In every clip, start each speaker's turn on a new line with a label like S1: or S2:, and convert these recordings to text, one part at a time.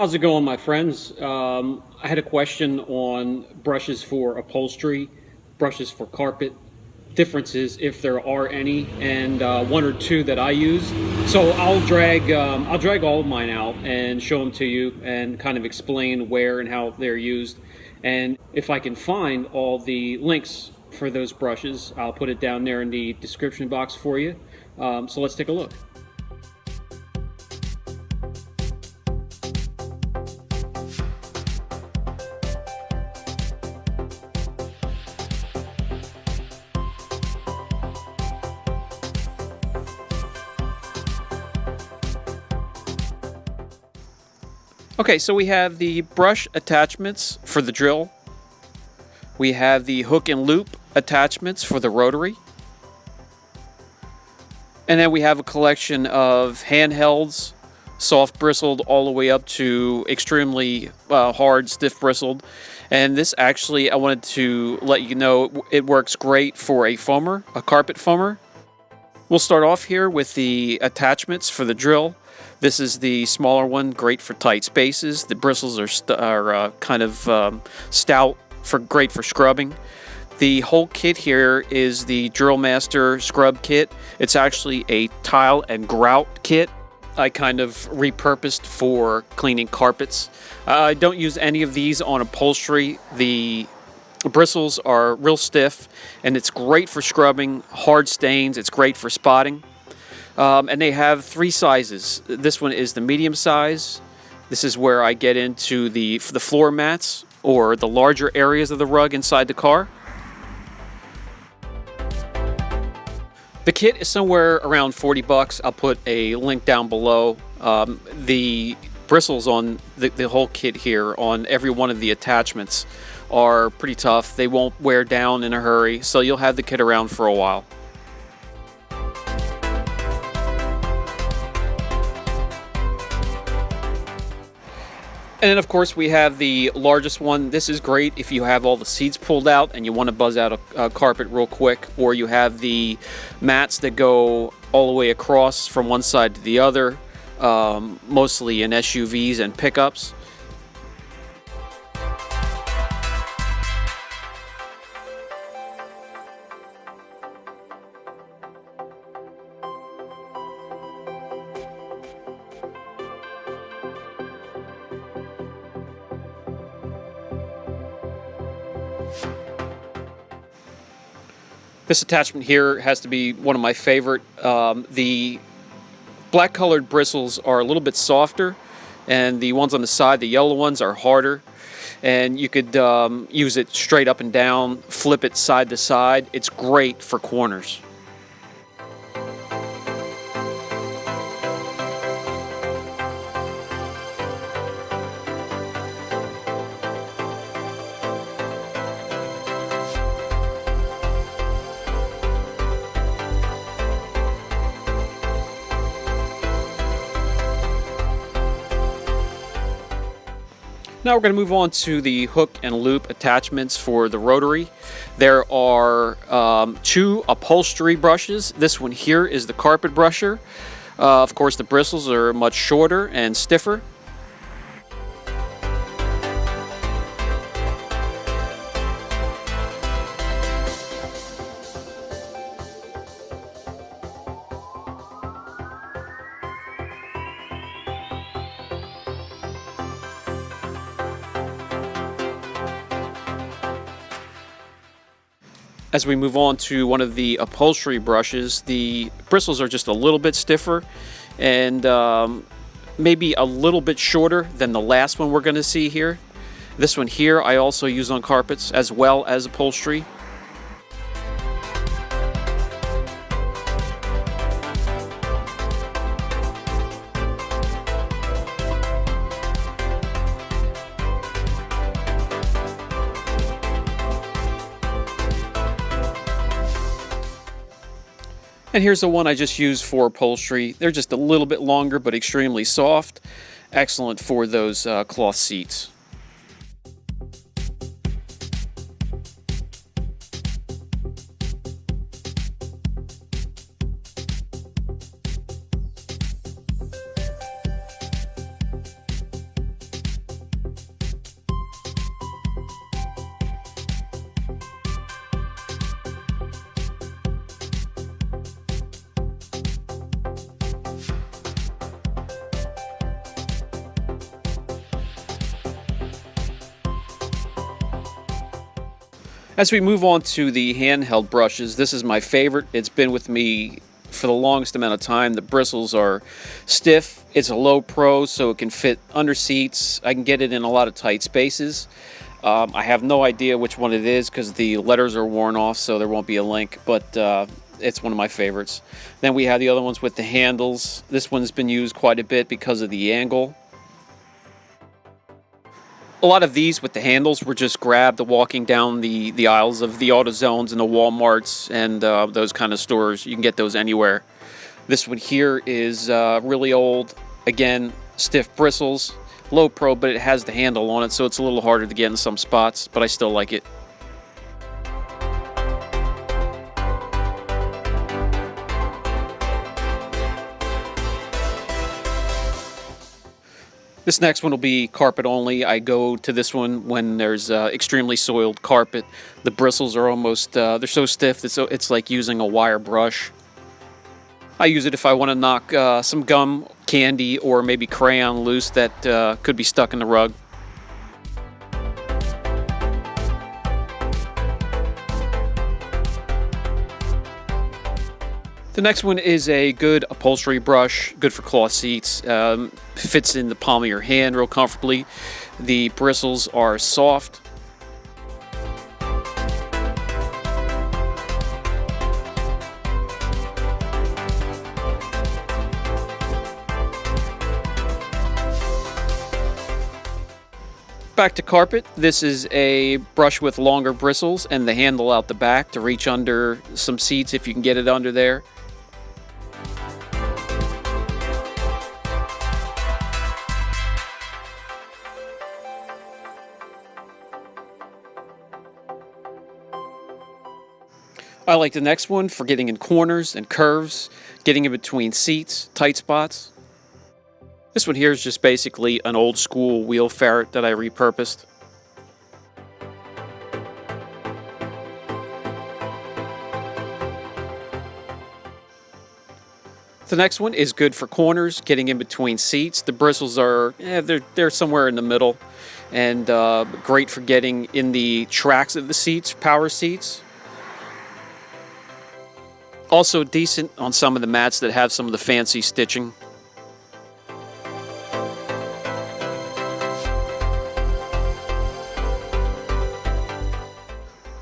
S1: How's it going, my friends? I had a question on brushes for upholstery, brushes for carpet, differences if there are any, and one or two that I use. So I'll drag all of mine out and show them to you and kind of explain where and how they're used. And if I can find all the links for those brushes, I'll put it down there in the description box for you. So let's take a look. Okay, so we have the brush attachments for the drill. We have the hook and loop attachments for the rotary. And then we have a collection of handhelds, soft bristled all the way up to extremely hard, stiff bristled. And this actually, I wanted to let you know, it works great for a foamer, a carpet foamer. We'll start off here with the attachments for the drill. This is the smaller one, great for tight spaces. The bristles are kind of stout, great for scrubbing. The whole kit here is the Drill Master Scrub Kit. It's actually a tile and grout kit. I kind of repurposed for cleaning carpets. I don't use any of these on upholstery. The bristles are real stiff, and it's great for scrubbing hard stains. It's great for spotting. And they have three sizes. This one is the medium size. This is where I get into the floor mats or the larger areas of the rug inside the car. The kit is somewhere around 40 bucks. I'll put a link down below. The bristles on the whole kit here on every one of the attachments are pretty tough. They won't wear down in a hurry, so you'll have the kit around for a while. And then, of course, we have the largest one. This is great if you have all the seats pulled out and you want to buzz out a carpet real quick, or you have the mats that go all the way across from one side to the other, mostly in SUVs and pickups. This attachment here has to be one of my favorite. The black colored bristles are a little bit softer, and the ones on the side, the yellow ones, are harder. And you could use it straight up and down, flip it side to side. It's great for corners. Now we're going to move on to the hook and loop attachments for the rotary. There are two upholstery brushes. This one here is the carpet brusher. Of course, the bristles are much shorter and stiffer. As we move on to one of the upholstery brushes, the bristles are just a little bit stiffer and maybe a little bit shorter than the last one we're going to see here. This one here I also use on carpets as well as upholstery. And here's the one I just used for upholstery. They're just a little bit longer, but extremely soft. Excellent for those cloth seats. As we move on to the handheld brushes, this is my favorite. It's been with me for the longest amount of time. The bristles are stiff. It's a low pro, so it can fit under seats. I can get it in a lot of tight spaces. I have no idea which one it is because the letters are worn off, so there won't be a link, but it's one of my favorites. Then we have the other ones with the handles. This one's been used quite a bit because of the angle. A lot of these with the handles were just grabbed walking down the aisles of the AutoZones and the Walmarts and those kind of stores. You can get those anywhere. This one here is really old. Again, stiff bristles, low pro, but it has the handle on it, so it's a little harder to get in some spots, but I still like it. This next one will be carpet only. I go to this one when there's extremely soiled carpet. The bristles are almost, they're so stiff, it's like using a wire brush. I use it if I want to knock some gum, candy, or maybe crayon loose that could be stuck in the rug. The next one is a good upholstery brush, good for cloth seats. Fits in the palm of your hand real comfortably. The bristles are soft. Back to carpet. This is a brush with longer bristles and the handle out the back to reach under some seats if you can get it under there. I like the next one for getting in corners and curves, getting in between seats, tight spots. This one here is just basically an old school wheel ferret that I repurposed. The next one is good for corners, getting in between seats. The bristles are, they're somewhere in the middle, and great for getting in the tracks of the seats, power seats. Also decent on some of the mats that have some of the fancy stitching.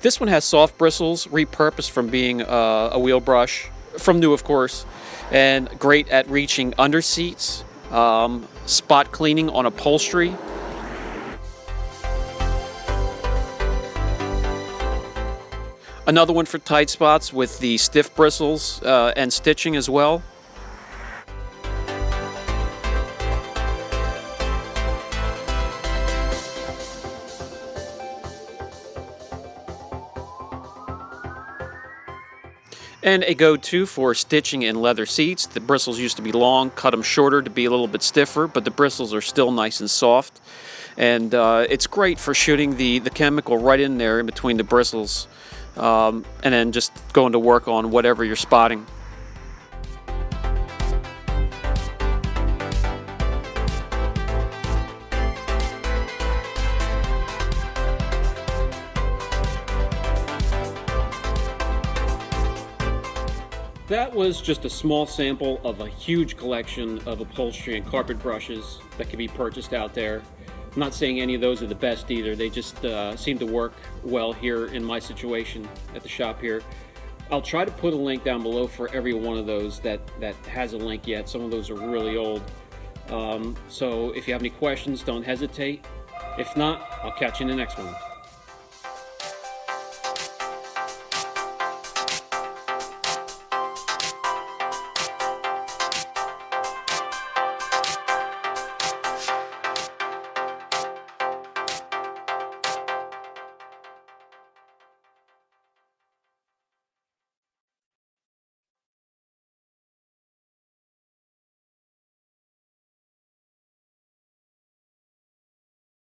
S1: This one has soft bristles, repurposed from being a wheel brush, from new of course, and great at reaching under seats, spot cleaning on upholstery. Another one for tight spots with the stiff bristles and stitching as well. And a go-to for stitching in leather seats. The bristles used to be long, cut them shorter to be a little bit stiffer, but the bristles are still nice and soft. And it's great for shooting the chemical right in there in between the bristles. And then just going to work on whatever you're spotting. That was just a small sample of a huge collection of upholstery and carpet brushes that can be purchased out there. I'm not saying any of those are the best either. They just seem to work well here in my situation at the shop here. I'll try to put a link down below for every one of those that has a link yet. Some of those are really old. So if you have any questions, don't hesitate. If not, I'll catch you in the next one.